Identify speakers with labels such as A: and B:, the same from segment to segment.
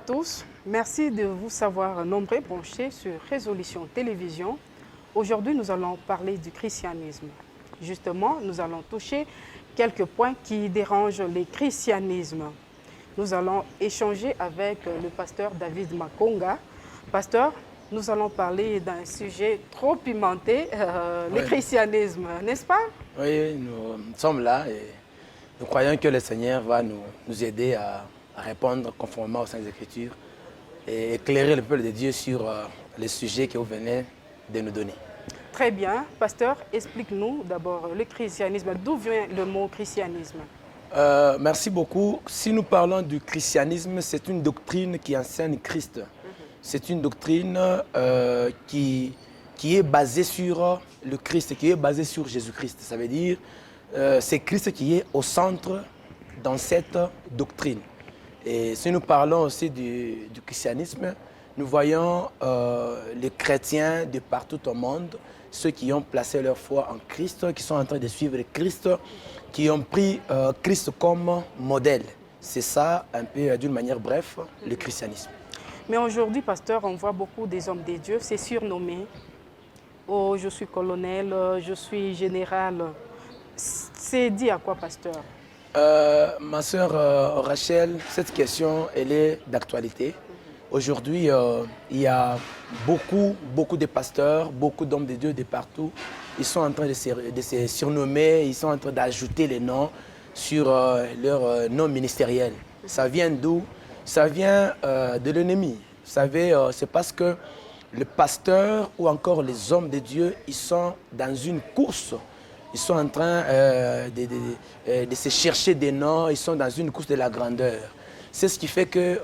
A: tous, merci de vous savoir nombreux branchés sur Résolution Télévision. Aujourd'hui, nous allons parler du christianisme. Justement, nous allons toucher quelques points qui dérangent le christianisme. Nous allons échanger avec le pasteur David Makonga. Pasteur, nous allons parler d'un sujet trop pimenté, le christianisme, n'est-ce pas?
B: Oui, nous sommes là et nous croyons que le Seigneur va nous aider à répondre conformément aux Saintes Écritures et éclairer le peuple de Dieu sur les sujets que vous venez de nous donner.
A: Très bien. Pasteur, explique-nous d'abord le christianisme. D'où vient le mot christianisme?
B: Merci beaucoup. Si nous parlons du christianisme, c'est une doctrine qui enseigne Christ. C'est une doctrine qui est basée sur le Christ, qui est basée sur Jésus-Christ. Ça veut dire c'est Christ qui est au centre dans cette doctrine. Et si nous parlons aussi du christianisme, nous voyons les chrétiens de partout au monde, ceux qui ont placé leur foi en Christ, qui sont en train de suivre Christ, qui ont pris Christ comme modèle. C'est ça, un peu d'une manière bref, le christianisme.
A: Mais aujourd'hui, pasteur, on voit beaucoup des hommes de Dieu, c'est surnommé. Oh, je suis colonel, je suis général. C'est dit à quoi, pasteur?
B: Ma sœur Rachel, cette question, elle est d'actualité. Aujourd'hui, il y a beaucoup de pasteurs, beaucoup d'hommes de Dieu de partout. Ils sont en train de se surnommer, ils sont en train d'ajouter les noms sur leur nom ministériel. Ça vient d'où? Ça vient de l'ennemi. Vous savez, c'est parce que le pasteur ou encore les hommes de Dieu, ils sont dans une course. Ils sont en train de se chercher des noms, ils sont dans une course de la grandeur. C'est ce qui fait que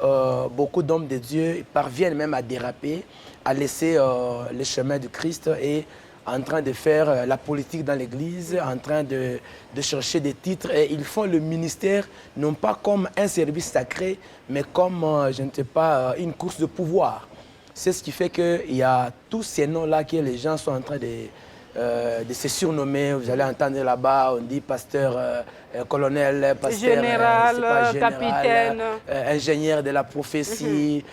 B: beaucoup d'hommes de Dieu parviennent même à déraper, à laisser le chemin du Christ et en train de faire la politique dans l'Église, en train de chercher des titres. Et ils font le ministère non pas comme un service sacré, mais comme, je ne sais pas, une course de pouvoir. C'est ce qui fait qu'il y a tous ces noms-là que les gens sont en train de se surnommer. Vous allez entendre là-bas, on dit pasteur, colonel, pasteur,
A: général, capitaine,
B: ingénieur de la prophétie,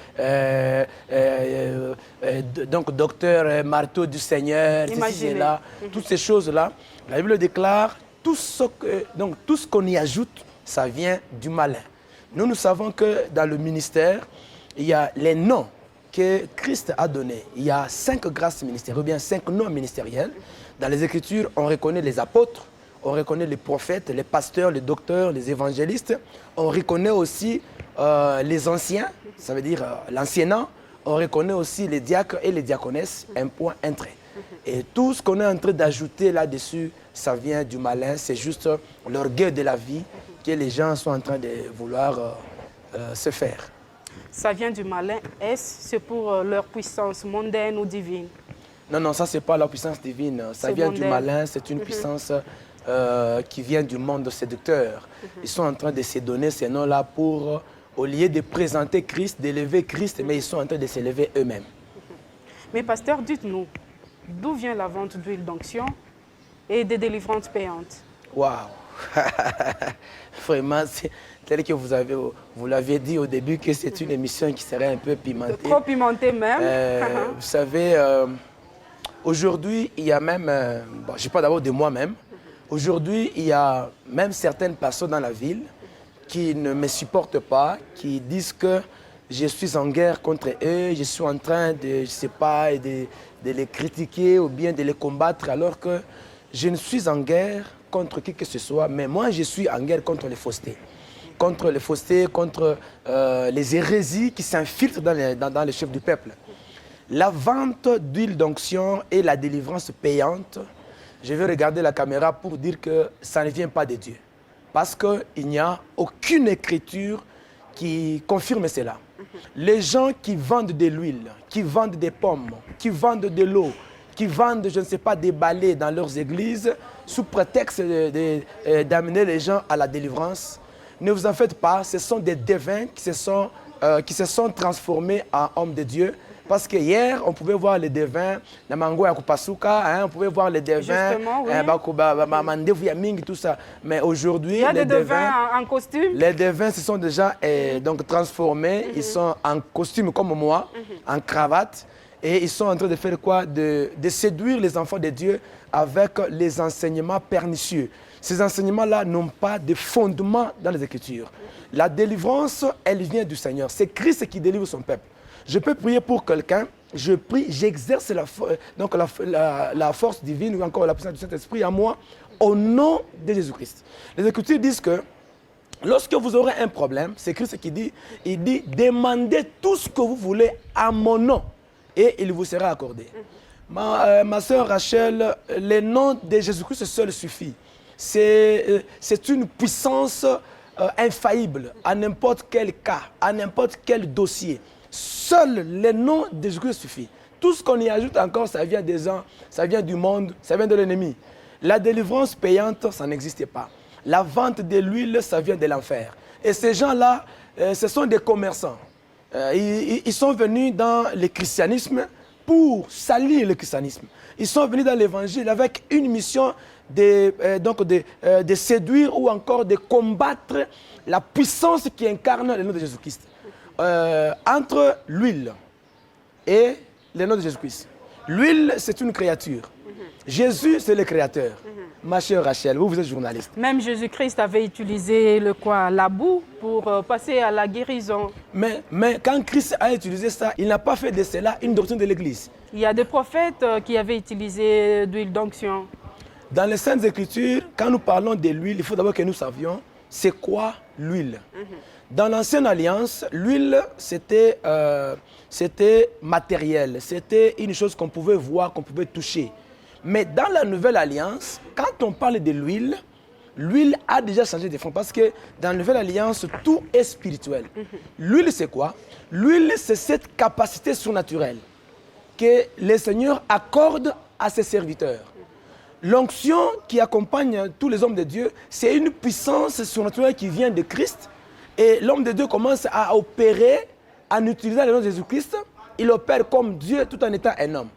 B: donc docteur, marteau du Seigneur, ceci, là. Toutes ces choses-là, la Bible déclare, tout ce qu'on y ajoute, ça vient du malin. Nous savons que dans le ministère, il y a les noms que Christ a donné. Il y a 5 grâces ministérielles, ou bien 5 noms ministériels. Dans les Écritures, on reconnaît les apôtres, on reconnaît les prophètes, les pasteurs, les docteurs, les évangélistes. On reconnaît aussi les anciens, ça veut dire l'anciennat. On reconnaît aussi les diacres et les diaconesses, un point, un trait. Et tout ce qu'on est en train d'ajouter là-dessus, ça vient du malin. C'est juste l'orgueil de la vie que les gens sont en train de vouloir se faire.
A: Ça vient du malin. Est-ce c'est pour leur puissance mondaine ou divine?
B: Non, ça, ce n'est pas la puissance divine. Ça vient du malin, c'est une puissance qui vient du monde séducteur. Ils sont en train de se donner ces noms-là pour, au lieu de présenter Christ, d'élever Christ, mais ils sont en train de s'élever eux-mêmes.
A: Mais pasteur, dites-nous, d'où vient la vente d'huile d'onction et des délivrances payantes?
B: Waouh! Vraiment, tel que vous l'aviez dit au début, que c'est une émission qui serait un peu pimentée.
A: Trop pimentée même.
B: Vous savez, aujourd'hui, il y a même, je parle d'abord de moi-même, aujourd'hui, il y a même certaines personnes dans la ville qui ne me supportent pas, qui disent que je suis en guerre contre eux, je suis en train de, je ne sais pas, de les critiquer ou bien de les combattre, alors que je ne suis en guerre contre qui que ce soit, mais moi, je suis en guerre contre les faussetés. Contre les faussetés, contre les hérésies qui s'infiltrent dans les chefs du peuple. La vente d'huile d'onction et la délivrance payante, je vais regarder la caméra pour dire que ça ne vient pas de Dieu. Parce qu'il n'y a aucune écriture qui confirme cela. Les gens qui vendent de l'huile, qui vendent des pommes, qui vendent de l'eau, qui vendent, je ne sais pas, des balais dans leurs églises, sous prétexte d'amener les gens à la délivrance, ne vous en faites pas, ce sont des devins qui se sont transformés en hommes de Dieu, Parce que hier, on pouvait voir les devins, la mango ya kupasuka, on pouvait voir les devins, tout ça. Mais aujourd'hui,
A: il y a des devins en costume.
B: Les devins se sont déjà donc transformés. Ils sont en costume comme moi, en cravate. Et ils sont en train de faire quoi? De séduire les enfants de Dieu avec les enseignements pernicieux. Ces enseignements-là n'ont pas de fondement dans les Écritures. La délivrance, elle vient du Seigneur. C'est Christ qui délivre son peuple. Je peux prier pour quelqu'un, je prie, j'exerce la force divine ou encore la puissance du Saint-Esprit en moi au nom de Jésus-Christ. Les Écritures disent que lorsque vous aurez un problème, c'est Christ qui dit, il dit, demandez tout ce que vous voulez à mon nom et il vous sera accordé. Ma sœur Rachel, le nom de Jésus-Christ seul suffit. C'est une puissance infaillible à n'importe quel cas, à n'importe quel dossier. Seul le nom de Jésus-Christ suffit. Tout ce qu'on y ajoute encore, ça vient des gens, ça vient du monde, ça vient de l'ennemi. La délivrance payante, ça n'existe pas. La vente de l'huile, ça vient de l'enfer. Et ces gens-là, ce sont des commerçants. Ils sont venus dans le christianisme pour salir le christianisme. Ils sont venus dans l'évangile avec une mission de séduire ou encore de combattre la puissance qui incarne le nom de Jésus-Christ. Entre l'huile et le nom de Jésus-Christ. L'huile, c'est une créature. Jésus, c'est le créateur. Ma chère Rachel, vous êtes journaliste.
A: Même Jésus-Christ avait utilisé la boue pour passer à la guérison.
B: Mais quand Christ a utilisé ça, il n'a pas fait de cela une doctrine de l'Église.
A: Il y a des prophètes qui avaient utilisé d'huile d'onction.
B: Dans les Saintes Écritures, quand nous parlons de l'huile, il faut d'abord que nous savions c'est quoi l'huile. Dans l'Ancienne Alliance, l'huile, c'était matériel. C'était une chose qu'on pouvait voir, qu'on pouvait toucher. Mais dans la Nouvelle Alliance, quand on parle de l'huile, l'huile a déjà changé de fond. Parce que dans la Nouvelle Alliance, tout est spirituel. L'huile, c'est quoi? L'huile, c'est cette capacité surnaturelle que le Seigneur accorde à ses serviteurs. L'onction qui accompagne tous les hommes de Dieu, c'est une puissance surnaturelle qui vient de Christ. Et l'homme de Dieu commence à opérer en utilisant le nom de Jésus-Christ. Il opère comme Dieu tout en étant un homme.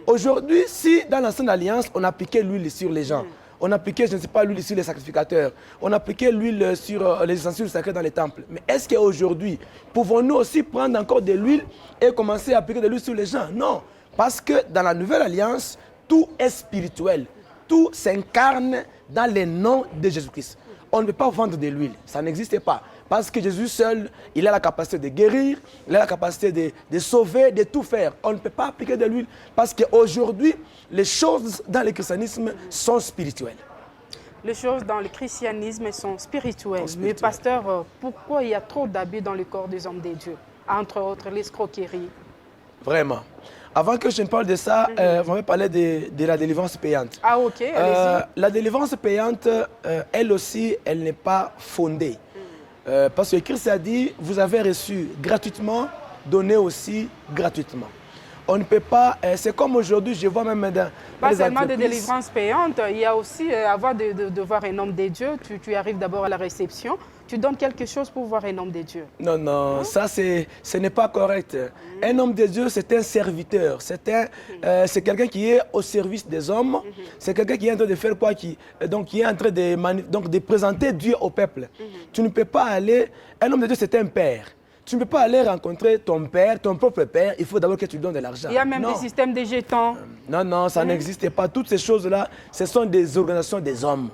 B: Aujourd'hui, si dans l'Ancienne Alliance, on appliquait l'huile sur les gens, on appliquait, je ne sais pas, l'huile sur les sacrificateurs, on appliquait l'huile sur les ustensiles sacrés dans les temples. Mais est-ce qu'aujourd'hui, pouvons-nous aussi prendre encore de l'huile et commencer à appliquer de l'huile sur les gens? Non, parce que dans la Nouvelle Alliance, tout est spirituel. Tout s'incarne dans le nom de Jésus-Christ. On ne peut pas vendre de l'huile, ça n'existe pas. Parce que Jésus seul, il a la capacité de guérir, il a la capacité de sauver, de tout faire. On ne peut pas appliquer de l'huile parce qu'aujourd'hui, les choses dans le christianisme sont spirituelles.
A: Les choses dans le christianisme sont spirituelles. Mais pasteur, pourquoi il y a trop d'abus dans le corps des hommes de Dieu? Entre autres, l'escroquerie.
B: Vraiment. Avant que je ne parle de ça, on va parler de la délivrance payante.
A: Ah ok, allez-y.
B: La délivrance payante, elle aussi, elle n'est pas fondée. Parce que Christ a dit, vous avez reçu gratuitement, donnez aussi gratuitement. On ne peut pas, c'est comme aujourd'hui, je vois même dans
A: pas seulement de délivrance payante, il y a aussi, avant de voir un homme de Dieu, tu arrives d'abord à la réception, tu donnes quelque chose pour voir un homme de Dieu. Non,
B: non, ça ce n'est pas correct. Un homme de Dieu, c'est un serviteur, c'est quelqu'un qui est au service des hommes, c'est quelqu'un qui est en train de faire quoi, qui est en train de présenter Dieu au peuple. Tu ne peux pas aller, un homme de Dieu, c'est un père. Tu ne peux pas aller rencontrer ton père, ton propre père, il faut d'abord que tu donnes de l'argent.
A: Il y a même des systèmes de jetons.
B: Non, non, ça n'existe pas. Toutes ces choses-là, ce sont des organisations des hommes.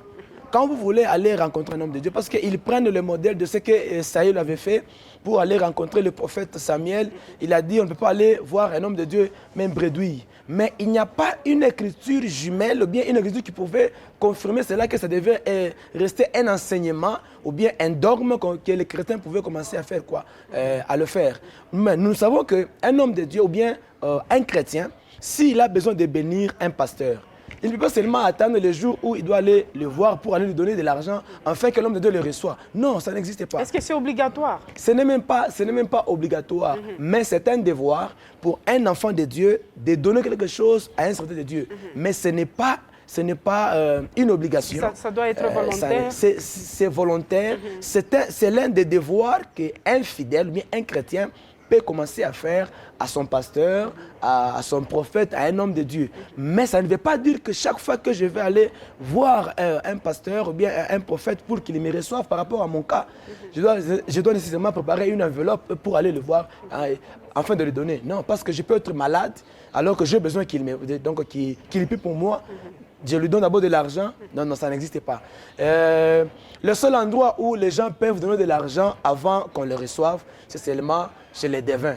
B: Quand vous voulez aller rencontrer un homme de Dieu, parce qu'ils prennent le modèle de ce que Saül avait fait pour aller rencontrer le prophète Samuel, il a dit on ne peut pas aller voir un homme de Dieu même bredouille. Mais il n'y a pas une écriture jumelle ou bien une écriture qui pouvait confirmer cela, que ça devait rester un enseignement ou bien un dogme que les chrétiens pouvaient commencer à faire quoi, à le faire. Mais nous savons qu'un homme de Dieu ou bien un chrétien, s'il a besoin de bénir un pasteur, il ne peut pas seulement attendre le jour où il doit aller le voir pour aller lui donner de l'argent afin que l'homme de Dieu le reçoive. Non, ça n'existe pas.
A: Est-ce que c'est obligatoire?
B: Ce n'est même pas obligatoire, mais c'est un devoir pour un enfant de Dieu de donner quelque chose à un serviteur de Dieu. Mais ce n'est pas une obligation.
A: Ça doit être volontaire.
B: C'est volontaire. C'est l'un des devoirs qu'un fidèle ou bien un chrétien peut commencer à faire à son pasteur, à son prophète, à un homme de Dieu. Mais ça ne veut pas dire que chaque fois que je vais aller voir un pasteur ou bien un prophète pour qu'il me reçoive par rapport à mon cas, je dois nécessairement préparer une enveloppe pour aller le voir afin de lui donner. Non, parce que je peux être malade alors que j'ai besoin qu'il prie pour moi. Je lui donne d'abord de l'argent. Non, non, ça n'existe pas. Le seul endroit où les gens peuvent donner de l'argent avant qu'on le reçoive, c'est seulement chez les devins.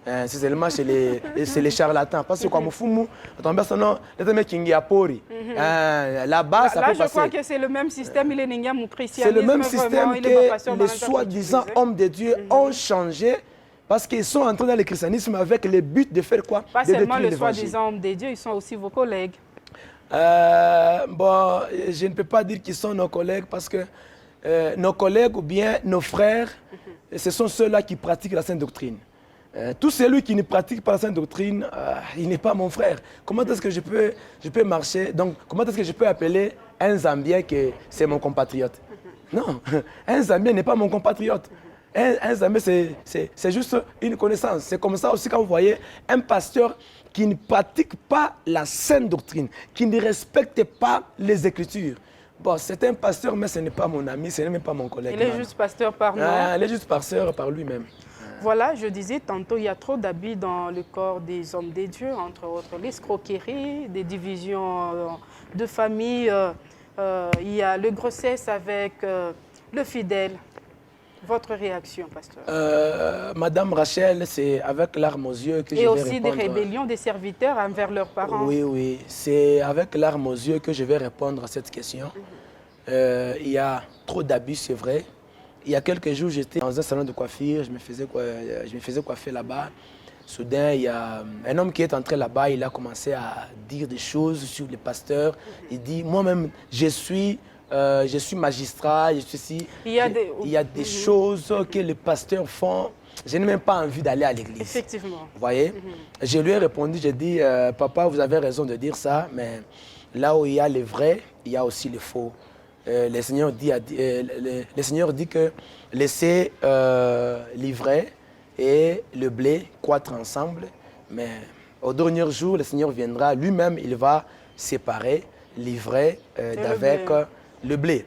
B: C'est seulement chez les charlatans. Parce que comme Fumu, là-bas, ça
A: je crois que c'est le même système.
B: C'est le même système que les soi-disant hommes de Dieu ont changé. Parce qu'ils sont entrés dans le christianisme avec le but de faire quoi?
A: Pas seulement les soi-disant hommes de Dieu, ils sont aussi vos collègues.
B: Bon, je ne peux pas dire qu'ils sont nos collègues parce que nos collègues ou bien nos frères, ce sont ceux-là qui pratiquent la sainte doctrine. Tout celui qui ne pratique pas la sainte doctrine, il n'est pas mon frère. Comment est-ce que je peux marcher? Donc, comment est-ce que je peux appeler un Zambien que c'est mon compatriote? Non, un Zambien n'est pas mon compatriote. Un Zambien, c'est juste une connaissance. C'est comme ça aussi quand vous voyez un pasteur qui ne pratique pas la sainte doctrine, qui ne respecte pas les Écritures. Bon, c'est un pasteur, mais ce n'est pas mon ami, ce n'est même pas mon collègue.
A: Il est juste pasteur par nous.
B: Il est juste pasteur par lui-même.
A: Voilà, je disais tantôt, il y a trop d'abus dans le corps des hommes des dieux, entre autres l'escroquerie, des divisions de famille. Il y a le grossesse avec le fidèle. Votre réaction, pasteur?
B: Madame Rachel, c'est avec larmes aux yeux que je vais répondre.
A: Et aussi des rébellions des serviteurs envers leurs parents.
B: Oui, oui. C'est avec larmes aux yeux que je vais répondre à cette question. Il y a trop d'abus, c'est vrai. Il y a quelques jours, j'étais dans un salon de coiffure, je me faisais coiffer là-bas. Soudain, il y a un homme qui est entré là-bas, il a commencé à dire des choses sur les pasteurs. Il dit, moi-même, je suis magistrat, il y a des choses que les pasteurs font. Je n'ai même pas envie d'aller à l'église.
A: Effectivement.
B: Vous voyez? Je lui ai répondu, j'ai dit, papa, vous avez raison de dire ça, mais là où il y a les vrais, il y a aussi les faux. Le Seigneur dit que laissez l'ivraie et le blé croître ensemble, mais au dernier jour, le Seigneur viendra, lui-même, il va séparer l'ivraie d'avec le blé.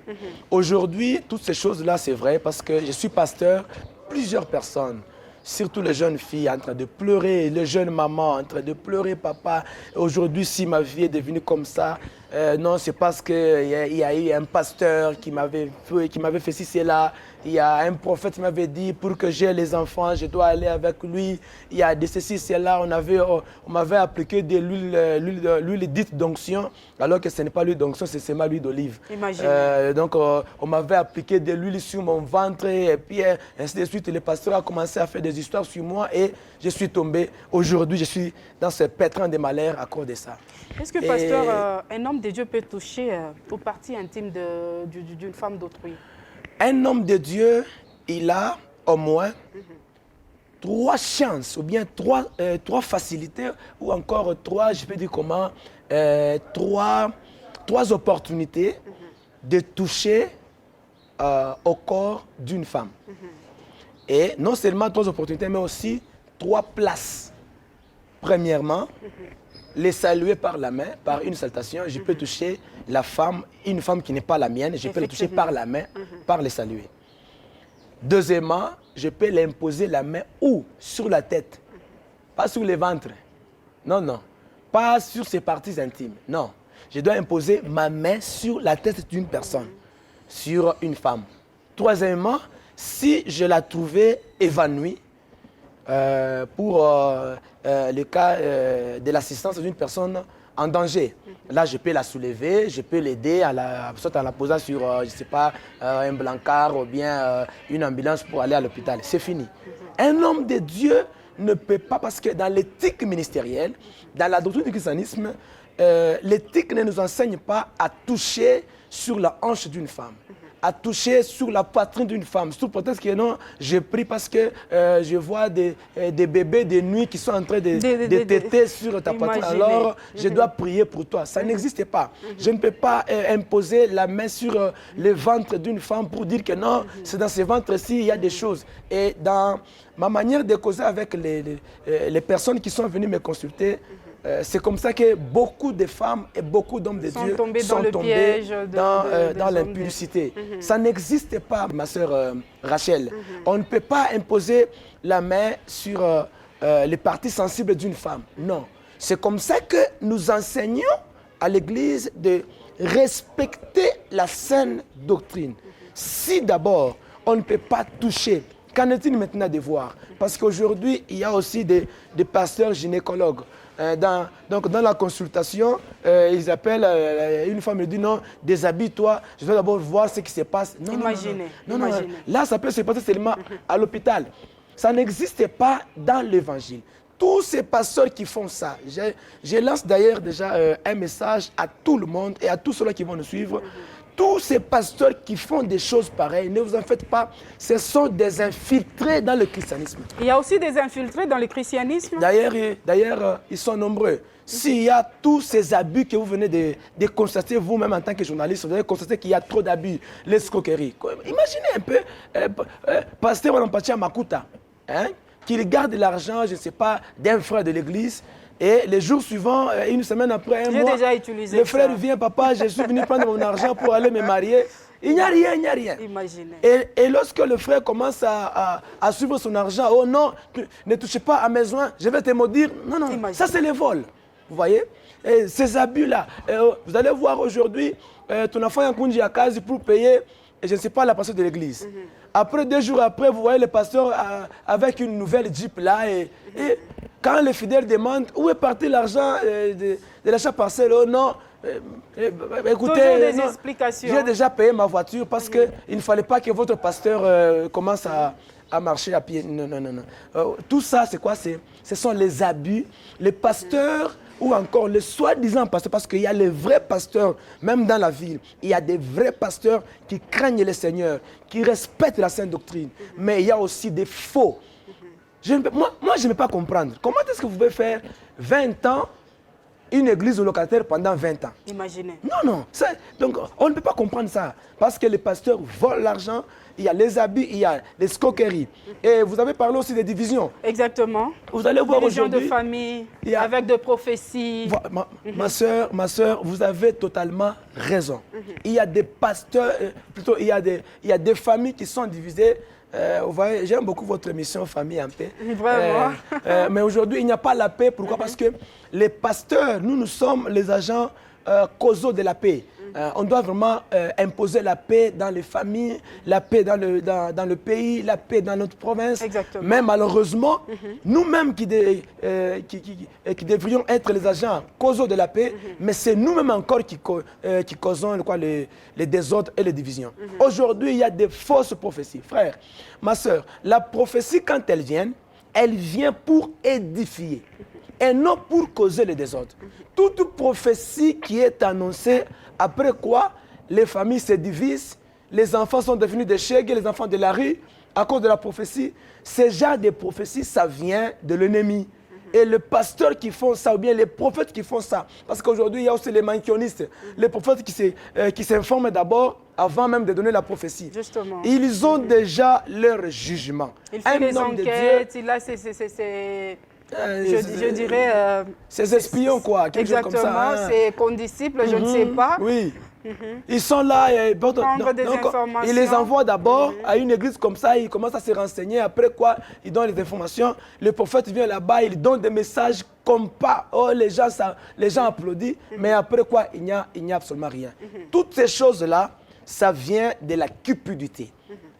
B: Aujourd'hui, toutes ces choses-là, c'est vrai parce que je suis pasteur, plusieurs personnes, surtout les jeunes filles en train de pleurer, les jeunes mamans en train de pleurer, papa, aujourd'hui, si ma vie est devenue comme ça, non, c'est parce qu'il y a eu un pasteur qui m'avait fait ci, cela. Il y a un prophète qui m'avait dit, pour que j'aie les enfants, je dois aller avec lui. Il y a de ceci, cela. On m'avait appliqué de l'huile dite d'onction, alors que ce n'est pas l'huile d'onction, c'est seulement l'huile d'olive. Donc, on m'avait appliqué de l'huile sur mon ventre, et puis ainsi de suite. Le pasteur a commencé à faire des histoires sur moi, et je suis tombé. Aujourd'hui, je suis dans ce pétrin de malheur à cause de ça.
A: Est-ce que, pasteur, un homme de Dieu peut toucher aux parties intimes d'une femme d'autrui?
B: Un homme de Dieu, il a au moins 3 chances, ou bien 3 facilités, ou encore 3, je peux dire comment, 3 opportunités de toucher au corps d'une femme. Et non seulement 3 opportunités, mais aussi 3 places. Premièrement, les saluer par la main, par une salutation. Je peux toucher la femme, une femme qui n'est pas la mienne, je peux la toucher par la main, par les saluer. Deuxièmement, je peux l'imposer la main où? Sur la tête, pas sur le ventre. Non, non, pas sur ses parties intimes. Non, je dois imposer ma main sur la tête d'une personne, sur une femme. Troisièmement, si je la trouvais évanouie, pour le cas de l'assistance d'une personne en danger. Là, je peux la soulever, je peux l'aider, soit en la posant sur, je ne sais pas, un brancard ou bien une ambulance pour aller à l'hôpital. C'est fini. Un homme de Dieu ne peut pas, parce que dans l'éthique ministérielle, dans la doctrine du christianisme, l'éthique ne nous enseigne pas à toucher sur la hanche d'une femme. à toucher sur la poitrine d'une femme. Sous prétexte que non, je prie parce que je vois des bébés de nuit qui sont en train de téter sur ta poitrine. Alors, je dois prier pour toi. Ça n'existe pas. Je ne peux pas imposer la main sur le ventre d'une femme pour dire que non, c'est dans ce ventre-ci, il y a des choses. Et dans ma manière de causer avec les personnes qui sont venues me consulter, c'est comme ça que beaucoup de femmes et beaucoup d'hommes de Dieu sont tombés dans l'impudicité. Ça n'existe pas, ma sœur Rachel. On ne peut pas imposer la main sur les parties sensibles d'une femme. Non. C'est comme ça que nous enseignons à l'Église de respecter la saine doctrine. Si d'abord, on ne peut pas toucher, qu'en est-il maintenant de voir? Parce qu'aujourd'hui, il y a aussi des pasteurs gynécologues. Donc dans la consultation, ils appellent une femme et disent non, déshabille-toi, je vais d'abord voir ce qui se passe. Non,
A: imaginez.
B: Non. Là, ça peut se passer seulement à l'hôpital. Ça n'existe pas dans l'évangile. Tous ces pasteurs qui font ça, je lance d'ailleurs déjà un message à tout le monde et à tous ceux qui vont nous suivre. Tous ces pasteurs qui font des choses pareilles, ne vous en faites pas, ce sont des infiltrés dans le christianisme.
A: Il y a aussi des infiltrés dans le christianisme.
B: D'ailleurs, ils sont nombreux. S'il y a tous ces abus que vous venez de constater vous-même en tant que journaliste, vous allez constater qu'il y a trop d'abus, l'escroquerie. Imaginez un peu, pasteur Wanampatia Makuta, qu'il garde l'argent, je ne sais pas, d'un frère de l'église. Et les jours suivants, une semaine après, un mois, le frère vient, papa, je suis venu prendre mon argent pour aller me marier. Il n'y a rien, il n'y a rien.
A: Imaginez.
B: Et lorsque le frère commence à suivre son argent, oh non, ne touchez pas à mes joints, je vais te maudire. Non, ça c'est le vol. Vous voyez? Et ces abus-là, vous allez voir aujourd'hui, ton enfant est en Kunji à Kazi pour payer, et je ne sais pas, la pasteur de l'église. Après, 2 jours après, vous voyez le pasteur avec une nouvelle Jeep là, et quand les fidèles demandent où est parti l'argent de l'achat parcelle, oh non, écoutez, j'ai déjà payé ma voiture parce qu'il ne fallait pas que votre pasteur commence à marcher à pied. Non. Tout ça, c'est quoi? Ce sont les abus. Les pasteurs, ou encore les soi-disant pasteurs, parce qu'il y a les vrais pasteurs, même dans la ville, il y a des vrais pasteurs qui craignent le Seigneur, qui respectent la sainte doctrine. Mais il y a aussi des faux. Moi, je ne peux pas comprendre. Comment est-ce que vous pouvez faire 20 ans une église au locataire pendant 20 ans?
A: Imaginez.
B: Non. Donc, on ne peut pas comprendre ça. Parce que les pasteurs volent l'argent, il y a les habits, il y a les escroqueries. Et vous avez parlé aussi des divisions.
A: Exactement.
B: Vous allez voir aujourd'hui.
A: Division de famille, avec des prophéties.
B: Ma soeur, vous avez totalement raison. Il y a des pasteurs, plutôt il y a des familles qui sont divisées. Vous voyez, j'aime beaucoup votre émission Famille en paix.
A: Vraiment.
B: Mais aujourd'hui, il n'y a pas la paix. Pourquoi? Parce que les pasteurs, nous sommes les agents causaux de la paix. On doit vraiment imposer la paix dans les familles, la paix dans le pays, la paix dans notre province.
A: Exactement.
B: Mais malheureusement, nous-mêmes qui devrions être les agents causaux de la paix, mais c'est nous-mêmes encore qui causons les désordres et les divisions. Aujourd'hui, il y a des fausses prophéties. Frère, ma soeur, la prophétie, quand elle vient pour édifier et non pour causer le désordre. Toute prophétie qui est annoncée, après quoi les familles se divisent, les enfants sont devenus des chègues, les enfants de la rue, à cause de la prophétie. Ce genre de prophétie, ça vient de l'ennemi. Et les pasteurs qui font ça, ou bien les prophètes qui font ça, parce qu'aujourd'hui, il y a aussi les manichéistes, les prophètes qui s'informent d'abord avant même de donner la prophétie.
A: Justement.
B: Ils ont déjà leur jugement.
A: Il fait des enquêtes, il a je dirais...
B: ces espions, quoi.
A: Exactement, chose comme ça, ses condisciples, je ne sais pas.
B: Oui. Ils sont là, et ils les envoient d'abord à une église comme ça, ils commencent à se renseigner, après quoi, ils donnent les informations, le prophète vient là-bas, il donne des messages comme pas, oh les gens applaudissent, mais après quoi, il n'y a absolument rien. Toutes ces choses-là, ça vient de la cupidité.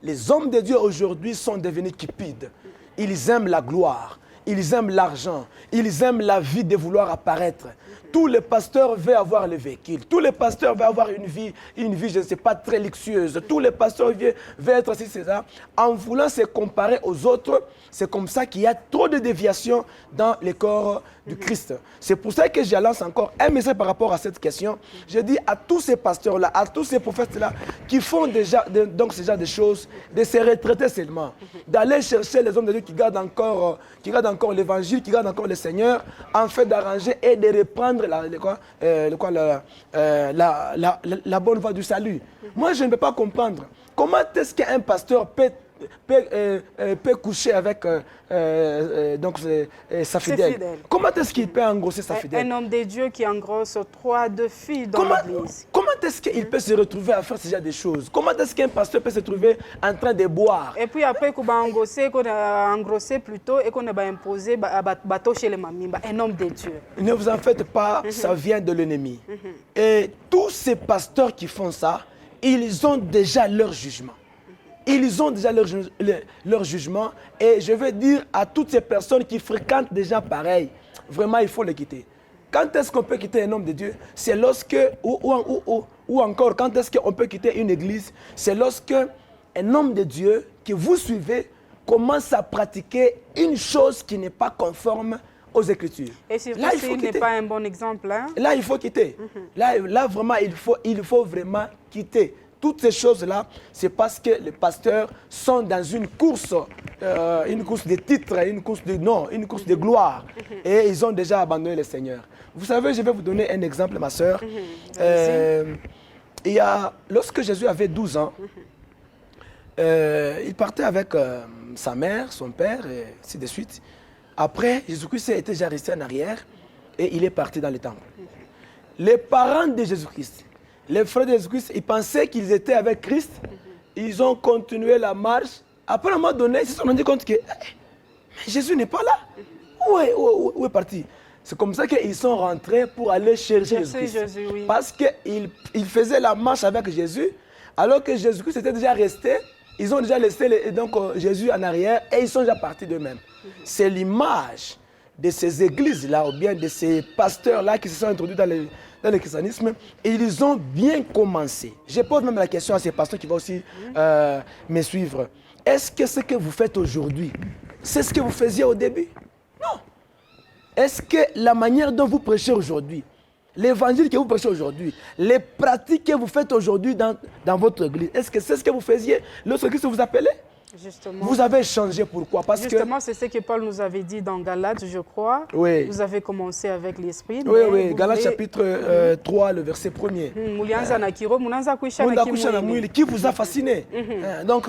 B: Les hommes de Dieu aujourd'hui sont devenus cupides. Ils aiment la gloire. Ils aiment l'argent, ils aiment la vie de vouloir apparaître. Tous les pasteurs veulent avoir le véhicule. Tous les pasteurs veulent avoir une vie, je ne sais pas, très luxueuse. Tous les pasteurs veulent être ainsi, c'est ça. En voulant se comparer aux autres, c'est comme ça qu'il y a trop de déviations dans le corps du Christ. C'est pour ça que je lance encore un message par rapport à cette question. Je dis à tous ces pasteurs-là, à tous ces prophètes-là, qui font déjà donc ce genre de choses, de se retraiter seulement, d'aller chercher les hommes de Dieu qui gardent encore l'évangile, qui gardent encore le Seigneur, en fait d'arranger et de reprendre la bonne voie du salut. Moi, je ne peux pas comprendre comment est-ce qu'un pasteur peut coucher avec sa fidèle. Comment est-ce qu'il peut engrosser sa fidèle?
A: Un homme de Dieu qui engrosse 3 de filles dans l'église.
B: Comment est-ce qu'il peut se retrouver à faire ce genre de choses? Comment est-ce qu'un pasteur peut se trouver en train de boire?
A: Et puis après qu'on a engrossé plutôt et qu'on a imposé chez les mamies, un homme de Dieu.
B: Ne vous en faites pas, ça vient de l'ennemi. Et tous ces pasteurs qui font ça, ils ont déjà leur jugement. Ils ont déjà leur jugement. Et je veux dire à toutes ces personnes qui fréquentent des gens pareils, vraiment, il faut les quitter. Quand est-ce qu'on peut quitter un homme de Dieu? C'est lorsque, ou encore, quand est-ce qu'on peut quitter une église? C'est lorsque un homme de Dieu que vous suivez commence à pratiquer une chose qui n'est pas conforme aux Écritures.
A: Et si il n'est pas un bon exemple, hein?
B: Là, il faut quitter. Là, vraiment, il faut vraiment quitter. Toutes ces choses-là, c'est parce que les pasteurs sont dans une course de titre, une course de nom, une course de gloire. Et ils ont déjà abandonné le Seigneur. Vous savez, je vais vous donner un exemple, ma sœur. Lorsque Jésus avait 12 ans, il partait avec sa mère, son père, et ainsi de suite. Après, Jésus-Christ était déjà resté en arrière et il est parti dans le temple. Les parents de Jésus-Christ, les frères de Jésus-Christ, ils pensaient qu'ils étaient avec Christ. Ils ont continué la marche. Après, à un moment donné, ils se sont rendus compte que Jésus n'est pas là. Où est parti? C'est comme ça qu'ils sont rentrés pour aller chercher Jésus-Christ.
A: Oui.
B: Parce qu'ils faisaient la marche avec Jésus, alors que Jésus-Christ était déjà resté. Ils ont déjà laissé Jésus en arrière et ils sont déjà partis d'eux-mêmes. C'est l'image de ces églises-là, ou bien de ces pasteurs-là qui se sont introduits dans le christianisme, et ils ont bien commencé. Je pose même la question à ces pasteurs qui vont aussi me suivre. Est-ce que ce que vous faites aujourd'hui, c'est ce que vous faisiez au début? Non. Est-ce que la manière dont vous prêchez aujourd'hui, l'évangile que vous prêchez aujourd'hui, les pratiques que vous faites aujourd'hui dans votre église, est-ce que c'est ce que vous faisiez lorsque Christ vous appelait?
A: Justement.
B: Vous avez changé, pourquoi? Parce
A: Justement, c'est ce que Paul nous avait dit dans Galates, je crois.
B: Oui.
A: Vous avez commencé avec l'esprit.
B: Oui, Galates chapitre 3, le verset 1er. Qui vous a fasciné. Donc,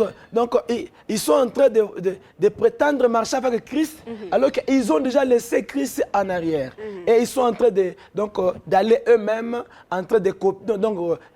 B: ils sont en train de prétendre marcher avec Christ, alors qu'ils ont déjà laissé Christ en arrière. Et ils sont en train d'aller eux-mêmes, en train de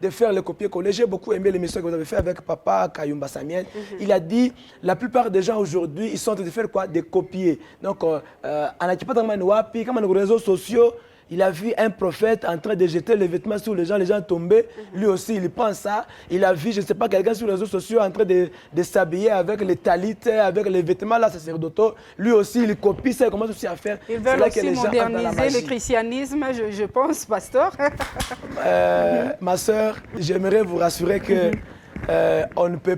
B: faire le copier-coller. J'ai beaucoup aimé l'émission que vous avez fait avec Papa Kayumba Samuel. Il a dit, la plupart des gens aujourd'hui, ils sont en train de faire quoi? De copier. Donc, en comme les réseaux sociaux, il a vu un prophète en train de jeter les vêtements sur les gens tombaient. Lui aussi, il prend ça. Il a vu, je ne sais pas, quelqu'un sur les réseaux sociaux en train de s'habiller avec les talites, avec les vêtements là, sacerdotaux. Lui aussi, il copie ça, il commence aussi à faire.
A: Ils veulent aussi moderniser le christianisme, je pense, pasteur.
B: Ma sœur, j'aimerais vous rassurer que on ne peut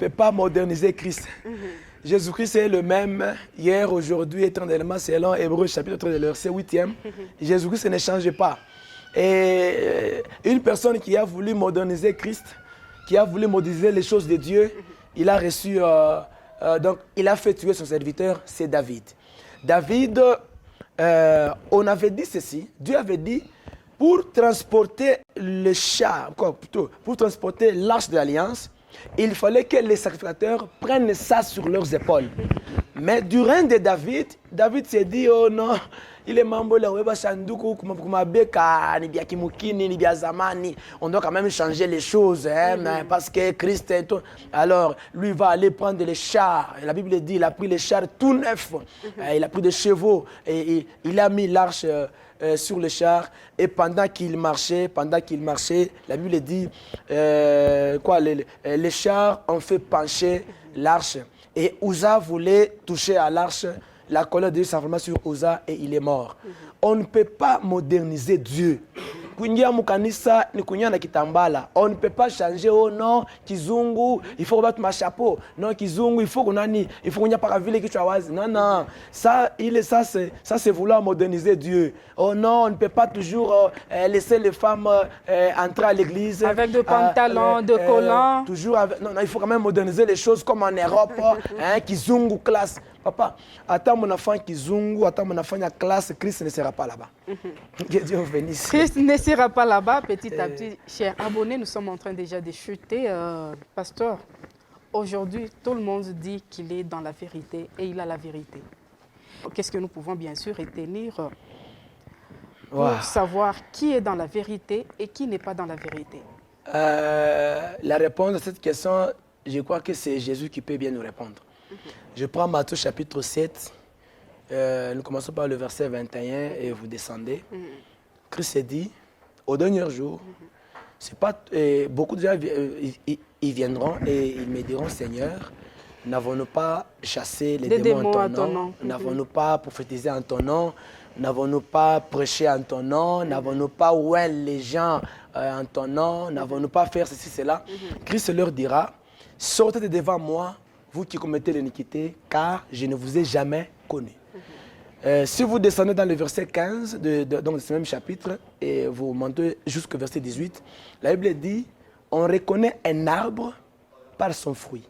B: pas moderniser Christ. Jésus-Christ est le même hier, aujourd'hui, éternellement, selon Hébreux chapitre 3, verset 8e. Jésus-Christ ne change pas. Et une personne qui a voulu moderniser Christ, qui a voulu moderniser les choses de Dieu, il a reçu, il a fait tuer son serviteur, c'est David. David, on avait dit ceci, Dieu avait dit, pour transporter le char, pour transporter l'arche de l'alliance, il fallait que les sacrificateurs prennent ça sur leurs épaules. Mais du règne de David, David s'est dit, oh non, il est mambo là, on doit quand même changer les choses, parce que Christ est tout. Alors, lui va aller prendre les chars. La Bible dit, il a pris les chars tout neufs. Il a pris des chevaux et il a mis l'arche sur le char, et pendant qu'il marchait, la Bible dit les chars ont fait pencher l'arche, et Uza voulait toucher à l'arche, la colère de Dieu s'enflamma sur Uza et il est mort. On ne peut pas moderniser Dieu. Kuingia mukanisa ni kuingia na kitambala. On ne peut pas changer, oh non, kizungu, il faut rebattre ma chapeau. Non, kizungu, il faut qu'on ait, il faut qu'on y a pas ville qui choisit. Non, non, ça c'est vouloir moderniser Dieu. Oh non, on ne peut pas toujours laisser les femmes entrer à l'église.
A: Avec des pantalons, des collants.
B: Toujours avec, non, non, il faut quand même moderniser les choses comme en Europe, hein, kizungu, classe. Papa, attends mon enfant kizungu, attends mon enfant à classe, Christ ne sera pas là-bas. Que Dieu vous bénisse.
A: Christ ne sera pas là-bas, petit à petit. Chers abonnés, nous sommes en train déjà de chuter. Pasteur, aujourd'hui, tout le monde dit qu'il est dans la vérité et il a la vérité. Qu'est-ce que nous pouvons bien sûr retenir pour savoir qui est dans la vérité et qui n'est pas dans la vérité?
B: La réponse à cette question, je crois que c'est Jésus qui peut bien nous répondre. Je prends Matthieu chapitre 7, nous commençons par le verset 21 et vous descendez. Christ dit, au dernier jour, c'est pas, beaucoup de gens ils viendront et ils me diront, Seigneur, n'avons-nous pas chassé les démons en ton nom? N'avons-nous pas prophétisé en ton nom? N'avons-nous pas prêché en ton nom? N'avons-nous pas oué les gens en ton nom? N'avons-nous pas fait ceci, cela? Christ leur dira, sortez de devant moi, vous qui commettez l'iniquité, car je ne vous ai jamais connu. Si vous descendez dans le verset 15 donc de ce même chapitre et vous montez jusqu'au verset 18, la Bible dit, on reconnaît un arbre par son fruit.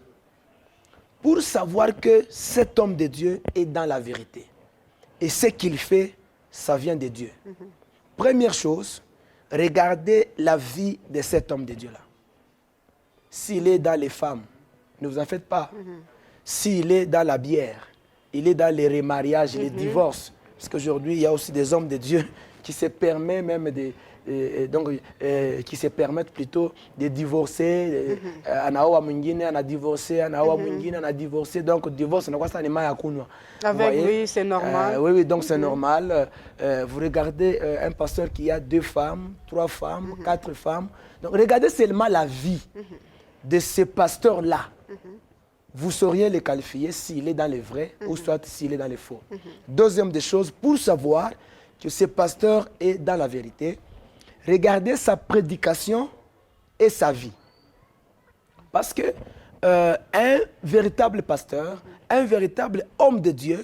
B: Pour savoir que cet homme de Dieu est dans la vérité. Et ce qu'il fait, ça vient de Dieu. Première chose, regardez la vie de cet homme de Dieu-là. S'il est dans les femmes, ne vous en faites pas. S'il est dans la bière, il est dans les remariages, les divorces. Parce qu'aujourd'hui, il y a aussi des hommes de Dieu qui se permettent même qui se permettent plutôt de divorcer. Anaoa mwingine, ana divorcé, anaoa mwingine, ana divorcé. Donc, divorce, on a ça à kunwa.
A: Avec lui, c'est normal.
B: Oui, donc c'est normal. Vous regardez un pasteur qui a 2 femmes, 3 femmes, 4 femmes. Donc, regardez seulement la vie de ce pasteur-là. Vous sauriez le qualifier s'il est dans les vrais ou soit s'il est dans les faux. Deuxième des choses, pour savoir que ce pasteur est dans la vérité, regardez sa prédication et sa vie. Parce que un véritable pasteur, un véritable homme de Dieu,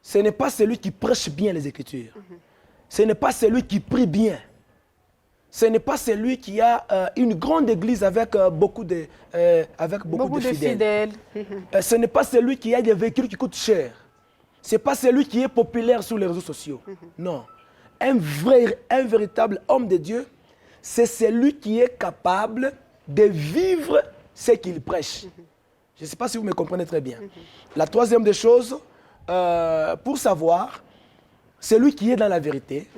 B: ce n'est pas celui qui prêche bien les Écritures. Ce n'est pas celui qui prie bien. Ce n'est pas celui qui a une grande église avec beaucoup de fidèles. Ce n'est pas celui qui a des véhicules qui coûtent cher. Ce n'est pas celui qui est populaire sur les réseaux sociaux. Non. Un véritable homme de Dieu, c'est celui qui est capable de vivre ce qu'il prêche. Je ne sais pas si vous me comprenez très bien. La troisième des choses, pour savoir, celui qui est dans la vérité,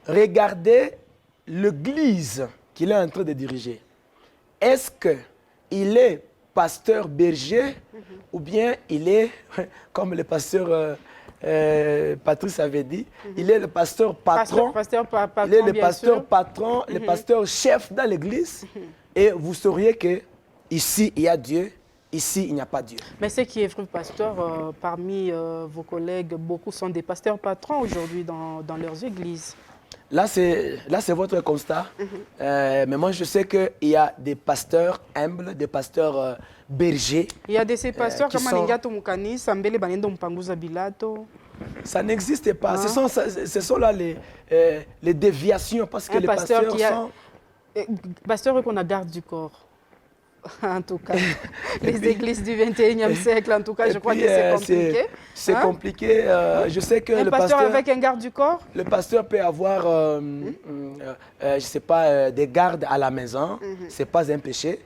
B: regardez l'église qu'il est en train de diriger. Est-ce qu'il est pasteur berger ou bien il est, comme le pasteur Patrice avait dit, il est le pasteur patron, il est le pasteur patron, le pasteur chef dans l'église et vous sauriez que ici il y a Dieu, ici il n'y a pas Dieu. Mais
A: ce qui est vrai, pasteur, parmi vos collègues, beaucoup sont des pasteurs patrons aujourd'hui dans leurs églises.
B: Là, c'est votre constat. Mais moi, je sais qu'il y a des pasteurs humbles, des pasteurs bergers.
A: Il y a des pasteurs comme Alingato Mukani, Sambele Banendo Mpanguza Bilato.
B: Ça n'existe pas. Ce sont là les déviations. Parce que les pasteurs sont...
A: Pasteur qu'on a garde du corps. En tout cas, les églises du 21e siècle, en tout cas, je crois que c'est compliqué.
B: C'est compliqué. Je sais que
A: le pasteur avec un garde du corps.
B: Le pasteur peut avoir, je ne sais pas, des gardes à la maison. Ce n'est pas un péché.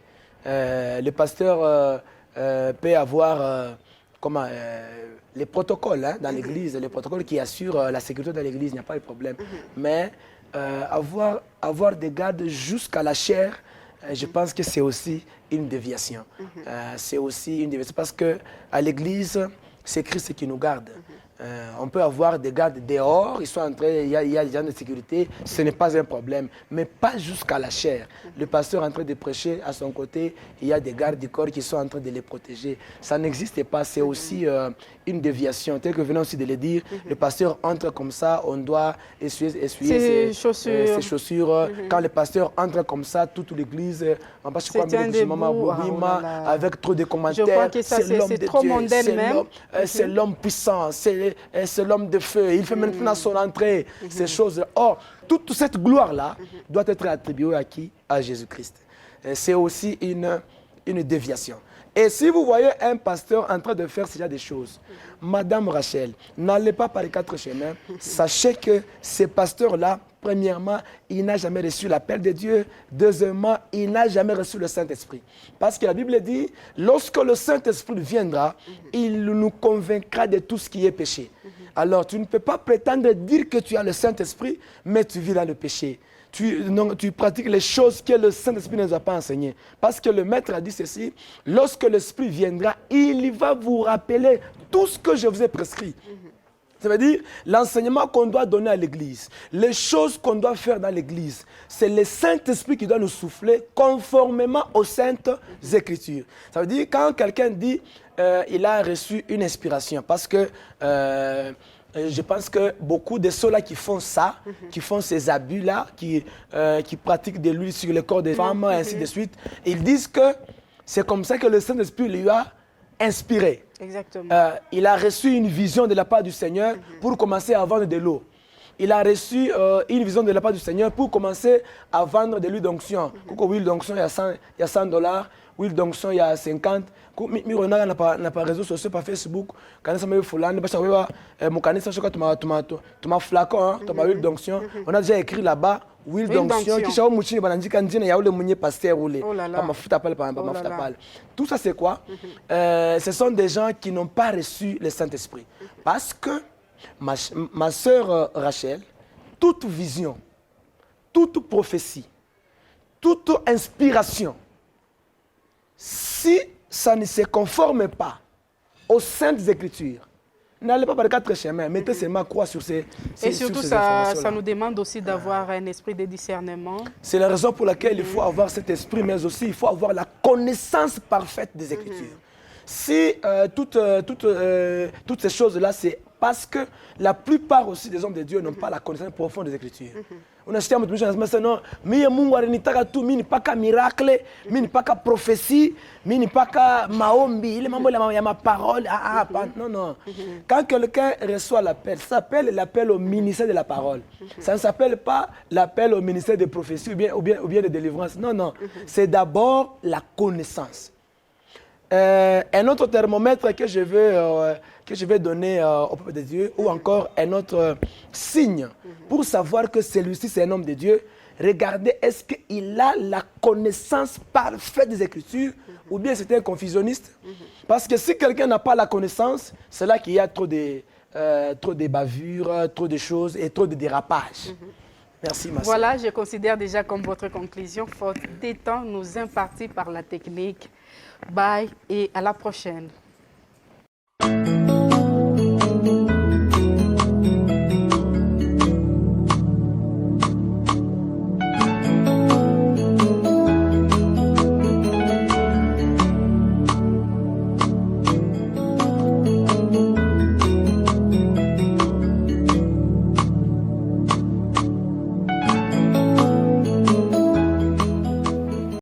B: Le pasteur peut avoir les protocoles dans l'église, les protocoles qui assurent la sécurité de l'église, il n'y a pas de problème. Mais avoir des gardes jusqu'à la chair, je pense que c'est aussi une déviation. C'est aussi une déviation parce qu'à l'église, c'est Christ qui nous garde. On peut avoir des gardes dehors, ils sont entrés, il y a des gens de sécurité, ce n'est pas un problème. Mais pas jusqu'à la chair. Le pasteur est en train de prêcher à son côté, il y a des gardes du corps qui sont en train de les protéger. Ça n'existe pas, c'est aussi une déviation. Tel que venons aussi de le dire, le pasteur entre comme ça, on doit essuyer ses chaussures. Quand le pasteur entre comme ça, toute l'église, on passe quoi, avec trop de commentaires.
A: Je crois que ça, c'est trop mondain même.
B: C'est l'homme puissant, c'est l'homme de feu. Il fait maintenant son entrée, ces choses. Or, toute cette gloire-là doit être attribuée à qui? À Jésus-Christ. C'est aussi une déviation. Et si vous voyez un pasteur en train de faire ce genre de choses, Madame Rachel, n'allez pas par les 4 chemins. Sachez que ce pasteur-là, premièrement, il n'a jamais reçu l'appel de Dieu. Deuxièmement, il n'a jamais reçu le Saint-Esprit. Parce que la Bible dit, lorsque le Saint-Esprit viendra, il nous convaincra de tout ce qui est péché. Alors, tu ne peux pas prétendre dire que tu as le Saint-Esprit, mais tu vis dans le péché. Tu pratiques les choses que le Saint-Esprit ne nous a pas enseignées. Parce que le Maître a dit ceci, lorsque l'Esprit viendra, il va vous rappeler tout ce que je vous ai prescrit. Ça veut dire l'enseignement qu'on doit donner à l'Église, les choses qu'on doit faire dans l'Église, c'est le Saint-Esprit qui doit nous souffler conformément aux Saintes Écritures. Ça veut dire quand quelqu'un dit il a reçu une inspiration, parce que je pense que beaucoup de ceux-là qui font ça, qui font ces abus-là, qui pratiquent de l'huile sur le corps des femmes, ainsi de suite, ils disent que c'est comme ça que le Saint-Esprit lui a inspiré.
A: Exactement.
B: Il a reçu une vision de la part du Seigneur pour commencer à vendre de l'eau. Il a reçu une vision de la part du Seigneur pour commencer à vendre de l'huile d'onction. L'huile d'onction, il y a 100 $. L'huile d'onction, il y a 50. On n'a pas réseaux sociaux, pas Facebook. Quand on a fulani, tu m'as flacon, tu m'as huile d'onction. On a déjà écrit là-bas, huile d'onction. Tout ça, c'est quoi? Ce sont des gens qui n'ont pas reçu le Saint-Esprit. Parce que ma sœur Rachel, toute vision, toute prophétie, toute inspiration, si ça ne se conforme pas aux Saintes Écritures, n'allez pas par les 4 chemins, mettez seulement croix sur ces
A: Et surtout, ça nous demande aussi d'avoir un esprit de discernement. C'est
B: la raison pour laquelle il faut avoir cet esprit, mais aussi il faut avoir la connaissance parfaite des Écritures. Si toutes ces choses-là, c'est parce que la plupart aussi des hommes de Dieu n'ont pas la connaissance profonde des Écritures. On a non, mais pas qu'un miracle, mais pas qu'une prophétie, mais pas qu'un maombi, il y a ma parole. Non, non. Quand quelqu'un reçoit l'appel, ça s'appelle l'appel au ministère de la parole. Ça ne s'appelle pas l'appel au ministère de prophétie ou bien de délivrance. Non, non. C'est d'abord la connaissance. Un autre thermomètre que je vais donner au peuple de Dieu, ou encore un autre signe pour savoir que celui-ci c'est un homme de Dieu, regardez, est-ce qu'il a la connaissance parfaite des Écritures ou bien c'est un confusionniste? Parce que si quelqu'un n'a pas la connaissance, c'est là qu'il y a trop de bavures, trop de choses et trop de dérapages. Merci, ma
A: Voilà, je considère déjà comme votre conclusion, faute des temps nous impartis par la technique. Bye et à la prochaine.